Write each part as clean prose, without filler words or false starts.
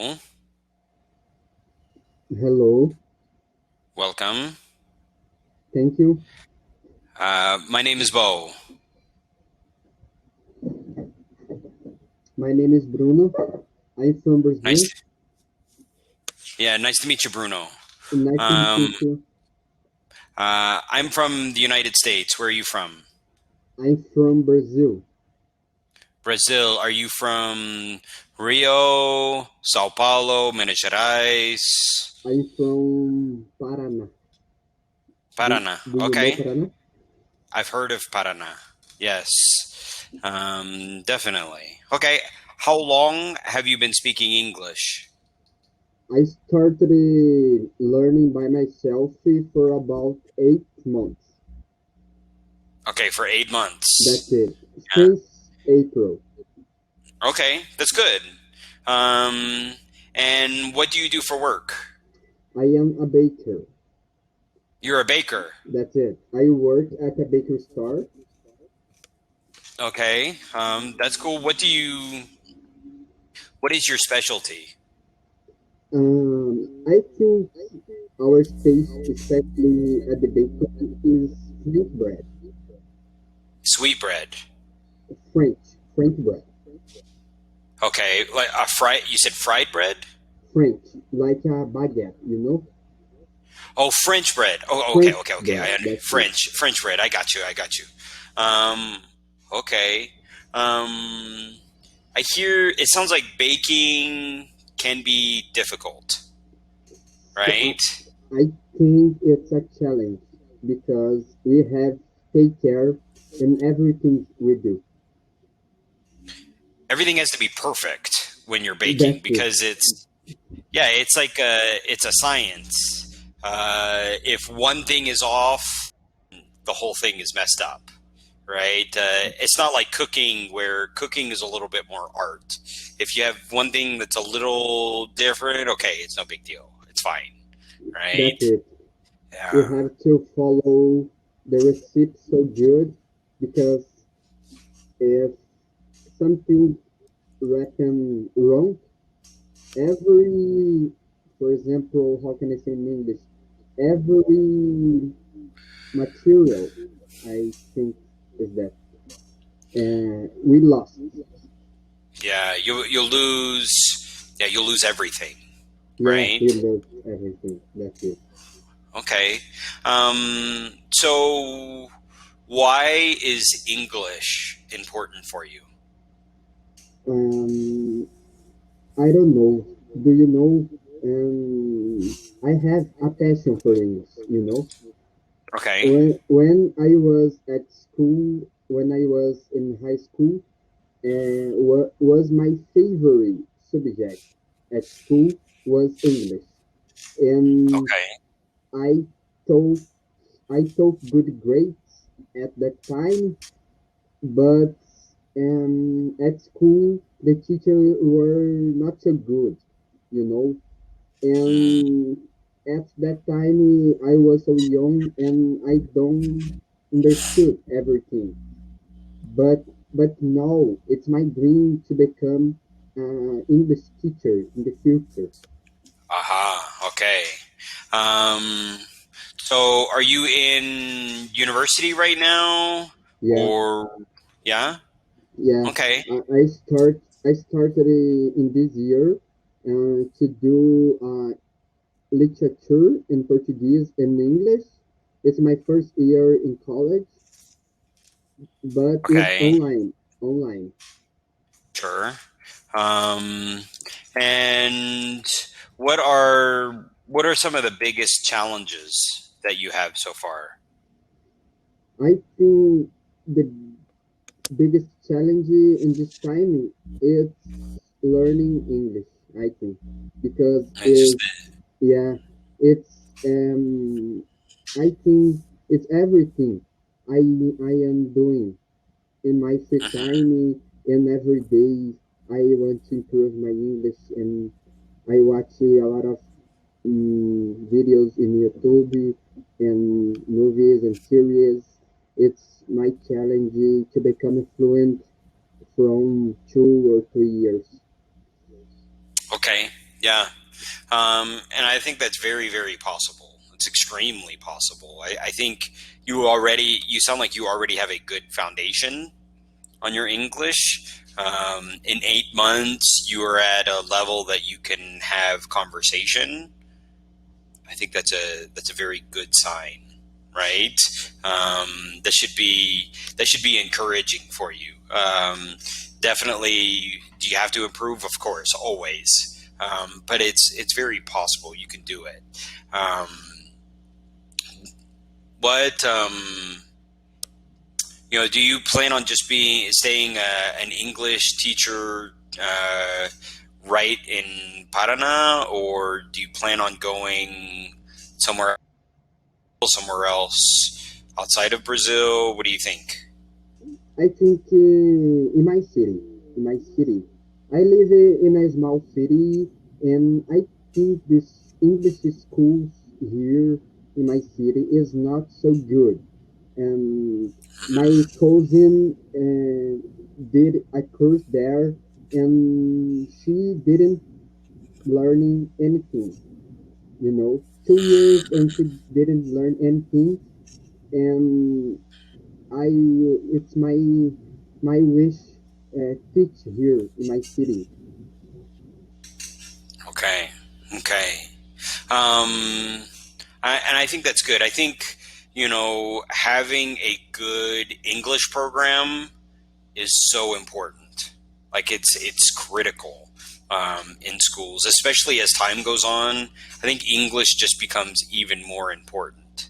Hello, Hello, welcome. thank you. My name is Bo. My name is Bruno. I'm from Brazil. Nice. Yeah, nice to meet you, Bruno. Nice to meet you Um, too. I'm from the United States. Where are you from? I'm from Brazil. Brazil. Are you from Rio, Sao Paulo, Minas Gerais? I'm from Paraná. Paraná. Do you know Okay, Paraná? I've heard of Paraná. Yes, definitely. Okay, how long have you been speaking English? I started learning by myself for about 8 months. Okay, for 8 months. That's it. Yeah. Since April. Okay, that's good. Um, and what do you do for work? I am a baker. You're a baker. That's it. I work at a bakery store. Okay, that's cool. What is your specialty? I think our taste, especially at the bakery, is French bread. Sweetbread. French bread. Okay, like a you said fried bread? French, like a baguette, you know? Oh, French bread. Oh, okay, French okay, okay. bread, that's it. French bread. I got you. I got you. Um, okay. I hear it sounds like baking can be difficult, So right? I think it's a challenge because we have to take care in everything we do. Everything has to be perfect when you're baking That's it. because it's like it's a science. If one thing is off, the whole thing is messed up, right? It's not like cooking where cooking is a little bit more art. If you have one thing that's a little different, okay, it's no big deal. It's fine, right? That's it. You Yeah. have to follow the recipe so good because if something written wrong, every, for example, how can I say in English? Every material, I think, is that we lost. Yeah, you'll lose everything, Yeah, right? we lost everything. That's it. Okay. So why is English important for you? Um, I don't know. Do you know? I have a passion for English. You know, Okay. when I was at school, when I was in high school, what was my favorite subject at school was English, and Okay. I took I took good grades at that time, but at school the teachers were not so good, you know. Mm, And at that time I was so young and I don't understood everything. But now it's my dream to become English teacher in the future. aha. Okay. Um, so are you in university right now? Yeah, Or yeah? yeah. Okay. I started in this year to do literature in Portuguese and English. It's my first year in college, but it's Okay. online. Online. Sure. Um, and what are some of the biggest challenges that you have so far? I think the biggest challenge in this time is learning English. I think because It's just yeah, it's I think it's everything I am doing in my free mhm. time and every day. I want to improve my English and I watch a lot of videos in YouTube and movies and series. It's my challenge to become fluent from 2 or 3 years. Okay. Yeah. And I think that's very, very possible. It's extremely possible. I think you sound like you already have a good foundation on your English. In 8 months, you are at a level that you can have conversation. I think that's a very good sign, right? That should be encouraging for you. Definitely, do you have to improve? Of course, always. But it's very possible you can do it. What do you plan on just staying an English teacher right in Paraná, or do you plan on going somewhere else outside of Brazil? What do you think? I think in my city. I live in a small city, and I think this English schools here in my city is not so good. And my cousin did a course there, and she didn't learning anything. 2 years and she didn't learn anything. And I, it's my wish teach here in my city. Okay. And I think that's good. I think, having a good English program is so important. Like it's critical in schools, especially as time goes on. I think English just becomes even more important.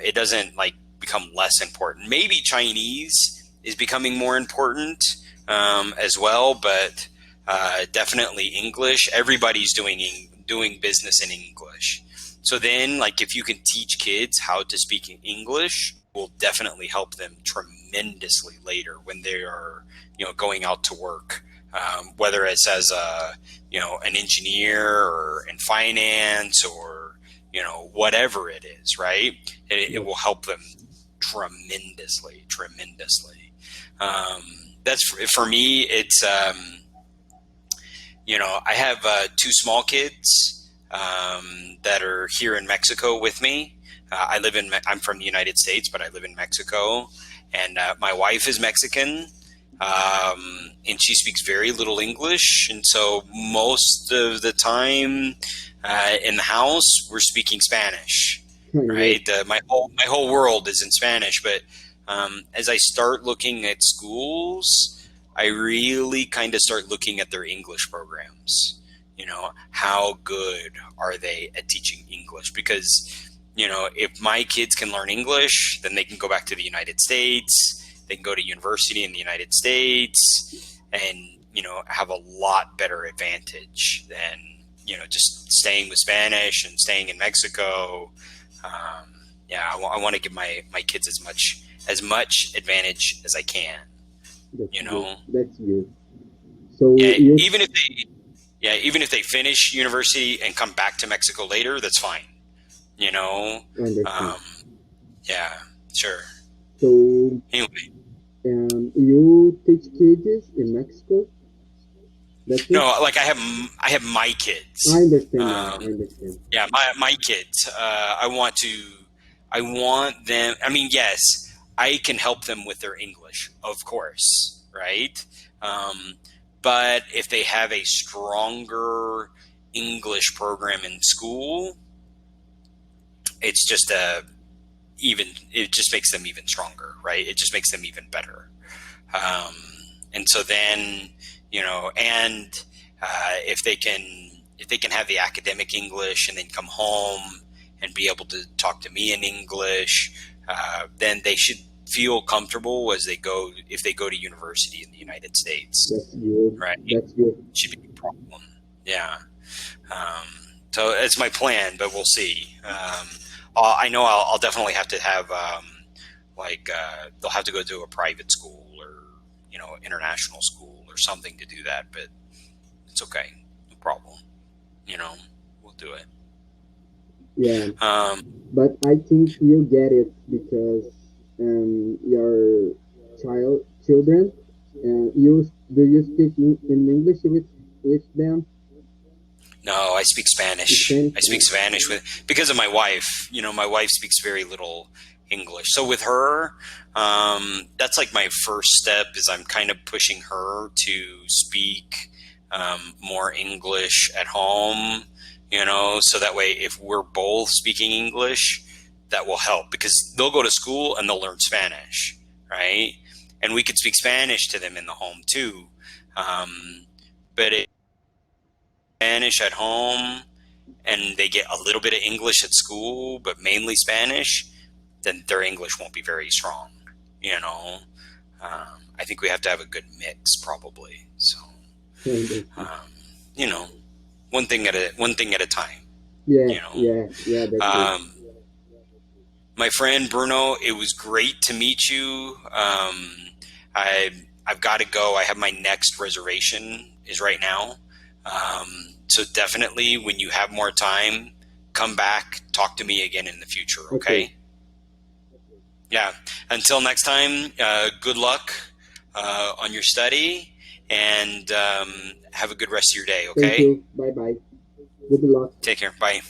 It doesn't become less important. Maybe Chinese is becoming more important as well, but definitely English. Everybody's doing business in English. So then, if you can teach kids how to speak in English, will definitely help them tremendously later when they are, going out to work. Whether it's as an engineer or in finance or, whatever it is, right? It will help them tremendously. That's for me. It's, I have 2 small kids that are here in Mexico with me. I'm from the United States, but I live in Mexico, and my wife is Mexican, and she speaks very little English, and so most of the time in the house we're speaking Spanish, right? My whole world is in Spanish, but as I start looking at schools, I really kind of start looking at their English programs. How good are they at teaching English? Because, if my kids can learn English, then they can go back to the United States. They can go to university in the United States and, have a lot better advantage than, just staying with Spanish and staying in Mexico. I want to give my kids as much advantage as I can. That's good. So even if they finish university and come back to Mexico later, that's fine. Sure. So anyway, you teach kids in Mexico? No, I have my kids. I understand. Yeah, my kids. I want them. I mean, yes, I can help them with their English, of course, right? But if they have a stronger English program in school, it just makes them even stronger, right? It just makes them even better. And so then, if they can have the academic English and then come home and be able to talk to me in English, then they should feel comfortable if they go to university in the United States. That's good. Right. That's good. Should be a problem. Yeah. So it's my plan, but we'll see. I know I'll definitely have to have they'll have to go to a private school or international school or something to do that, but it's okay, no problem. We'll do it. Yeah. But I think you get it because your children, do you speak in English with them? No, I speak Spanish. I speak Spanish because of my wife. You know, my wife speaks very little English. So with her, that's like my first step is I'm kind of pushing her to speak more English at home, you know, so that way if we're both speaking English, that will help because they'll go to school and they'll learn Spanish, right? And we could speak Spanish to them in the home too. But Spanish at home and they get a little bit of English at school, but mainly Spanish, then their English won't be very strong, you know. I think we have to have a good mix probably. So, you know, one thing at a time. Yeah, you know? yeah. That's My friend Bruno, it was great to meet you. I've got to go. I have my next reservation is right now. So definitely when you have more time, come back, talk to me again in the future. Okay. Yeah. Until next time, good luck on your study and have a good rest of your day. Okay. Thank you. Bye-bye. Good luck. Take care. Bye.